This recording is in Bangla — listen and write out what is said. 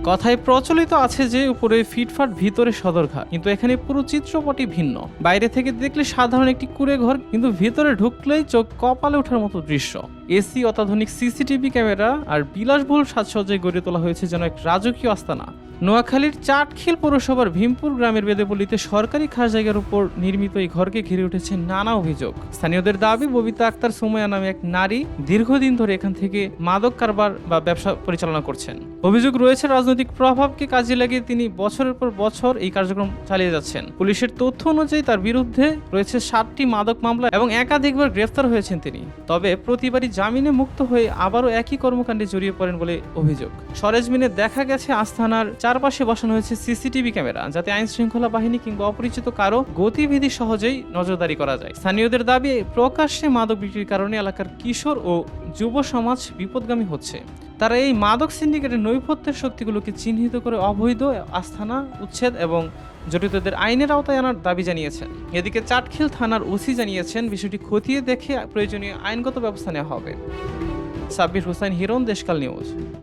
কথায় প্রচলিত আছে যে উপরে ফিটফাট ভিতরে সদরঘাট, কিন্তু এখানে পুরো চিত্রপটই ভিন্ন। বাইরে থেকে দেখলে সাধারণ একটি কুঁড়ে ঘর, কিন্তু ভিতরে ঢুকলেই চোখ কপালে ওঠার মতো দৃশ্য। এসি, অত্যাধুনিক সিসিটিভি ক্যামেরা আর বিলাসবহুল সাজসজ্জায় গড়ে তোলা হয়েছে যেন এক রাজকীয় আস্তানা। নোয়াখালীর চাটখিল পৌরসভার ভীমপুর গ্রামের বেদেপল্লীতে সরকারি খাস জায়গার উপর নির্মিত এই ঘরকে ঘিরে উঠেছে নানা অভিযোগ। স্থানীয়দের দাবি, ববিতা আক্তার সুমাইয়া নামে এক নারী দীর্ঘদিন ধরে এখান থেকে মাদক কারবার বা ব্যবসা পরিচালনা করছেন। অভিযোগ রয়েছে রাজনৈতিক প্রভাবকে কাজে লাগিয়ে তিনি বছরের পর বছর এই কার্যক্রম চালিয়ে যাচ্ছেন। পুলিশের তথ্য অনুযায়ী তার বিরুদ্ধে রয়েছে 7টি মাদক মামলা এবং একাধিকবার গ্রেফতার হয়েছেন তিনি। তবে প্রতিবারই জামিনে মুক্ত হয়ে আবারও একই কর্মকাণ্ডে জড়িয়ে পড়েন বলে অভিযোগ। সরেজমিনে দেখা গেছে আস্তানার চারপাশে বসানো হয়েছে সিসিটিভি ক্যামেরা, যাতে আইন শৃঙ্খলা বাহিনী কিংবা অপরিচিত কারো গতিবিধি সহজেই নজরদারি করা যায়। স্থানীয়দের দাবি, প্রকাশ্যে মাদক বিক্রির কারণে এলাকার কিশোর ও যুব সমাজ বিপদগামী হচ্ছে। তারা এই মাদক সিন্ডিকেটের নৈপথ্যের শক্তিগুলোকে চিহ্নিত করে অবৈধ আস্তানা উচ্ছেদ এবং জড়িতদের আইনের আওতায় আনার দাবি জানিয়েছেন। এদিকে চাটখিল থানার ওসি জানিয়েছেন, বিষয়টি খতিয়ে দেখে প্রয়োজনীয় আইনগত ব্যবস্থা নেওয়া হবে। সাব্বির হোসেন হিরণ, দেশকাল নিউজ।